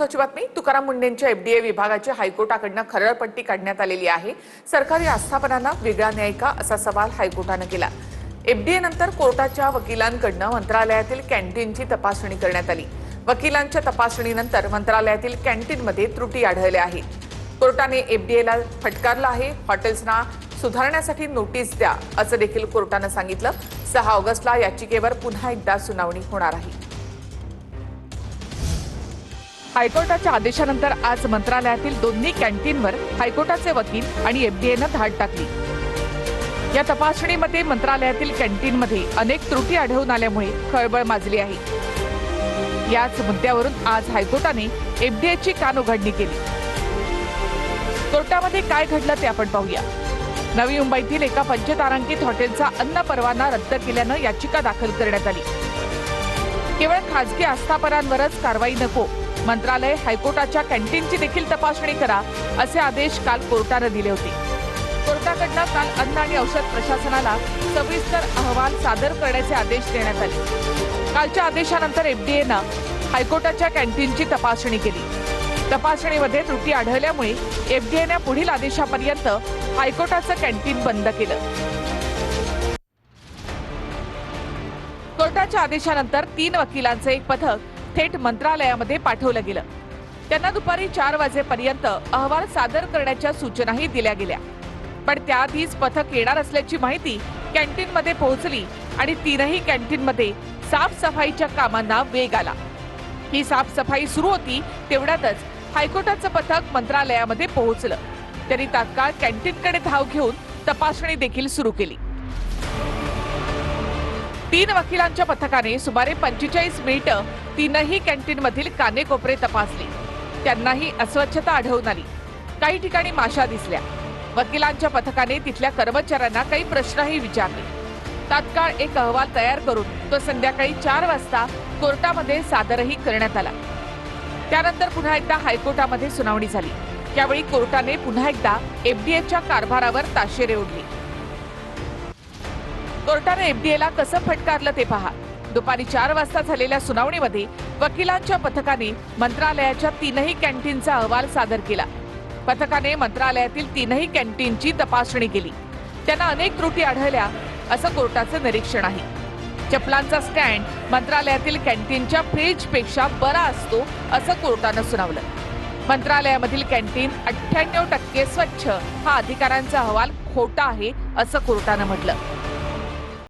महत्त्वाची बातमी तुकाराम मुंढेंच्या एफडीए विभागाची हायकोर्टाकडून खरडपट्टी काढण्यात आलेली आहे। सरकारी आस्थापनांना वेगळा न्याय का असा सवाल हायकोर्टाने केला। एफडीए नंतर कोर्टाच्या वकिलांकडून मंत्रालयातील कॅन्टीनची तपासणी करण्यात आली। वकिलांच्या तपासणीनंतर मंत्रालयातील कॅन्टीनमध्ये त्रुटी आढळल्या आहेत। कोर्टाने एफडीएला फटकारलं आहे। हॉटेल्सना सुधारण्यासाठी नोटीस द्या असं देखील कोर्टाने सांगितलं। 6 ऑगस्टला याचिकेवर पुन्हा एकदा सुनावणी होणार आहे। हायकोर्टाच्या आदेशानंतर आज मंत्रालयातील दोन्ही कॅन्टीनवर हायकोर्टाचे वकील आणि एफडीएनं धाड टाकली। या तपासणीमध्ये मंत्रालयातील कॅन्टीनमध्ये अनेक त्रुटी आढळून आल्यामुळे खळबळ माजली आहे। याच मुद्द्यावरून आज हायकोर्टाने एफडीएची कानउघडणी केली। कोर्टामध्ये काय घडलं ते आपण पाहूया। नवी मुंबईतील एका पंचतारांकित हॉटेलचा अन्न परवाना रद्द केल्यानं याचिका दाखल करण्यात आली। केवळ खासगी आस्थापनांवरच कारवाई नको, मंत्रालय हायकोर्टाच्या कॅन्टीनची देखील तपासणी करा असे आदेश काल कोर्टाने दिले होते। कोर्टाकडून काल अन्न आणि औषध प्रशासनाला सविस्तर अहवाल सादर करण्याचे आदेश देण्यात आले। कालच्या आदेशानंतर एफडीएनं हायकोर्टाच्या कॅन्टीनची तपासणी केली। तपासणीमध्ये त्रुटी आढळल्यामुळे एफडीएनं पुढील आदेशापर्यंत हायकोर्टाचं कॅन्टीन बंद केलं। कोर्टाच्या आदेशानंतर 3 वकिलांचे एक पथक थेट मंत्रालयामध्ये पाठवलं गेलं। त्यांना दुपारी 4 वाजेपर्यंत अहवाल सादर करण्याच्या सूचनाही दिल्या गेल्या। पण त्याआधीच पथक येणार असल्याची माहिती कॅन्टीनमध्ये पोहोचली आणि 3ही कॅन्टीनमध्ये साफसफाईच्या कामांना वेग आला। ही साफसफाई सुरू होती तेवढ्यातच हायकोर्टाचं पथक मंत्रालयामध्ये पोहोचलं। त्यांनी तात्काळ कॅन्टीनकडे धाव घेऊन तपासणी देखील सुरू केली। 3 वकिलांच्या पथकाने सुमारे 45 मिनिटं 3ही कॅन्टीनमधील कानेकोपरे तपासले। त्यांनाही अस्वच्छता आढळून आली। काही ठिकाणी माशा दिसल्या। वकिलांच्या पथकाने तिथल्या कर्मचाऱ्यांना काही प्रश्नही विचारले। तात्काळ एक अहवाल तयार करून तो संध्याकाळी 4 वाजता कोर्टामध्ये सादरही करण्यात आला। त्यानंतर पुन्हा एकदा हायकोर्टामध्ये सुनावणी झाली। त्यावेळी कोर्टाने पुन्हा एकदा एफडीएच्या कारभारावर ताशेरे ओढले। कोर्टाने एफडीएला कसं फटकारलं ते पहा। दुपारी 4 वाजता झालेल्या सुनावणीमध्ये वकिलांच्या पथकाने मंत्रालयाच्या 3ही कॅन्टीनचा अहवाल सादर केला। पथकाने मंत्रालयातील 3ही कॅन्टीनची तपासणी केली। त्यांना अनेक त्रुटी आढळल्या असं कोर्टाचं निरीक्षण आहे। चपलांचा स्टँड मंत्रालयातील कॅन्टीनच्या फ्रीजपेक्षा बरा असतो असं कोर्टानं सुनावलं। मंत्रालयामधील कॅन्टीन 98% स्वच्छ हा अधिकाऱ्यांचा अहवाल खोटा आहे असं कोर्टानं म्हटलं।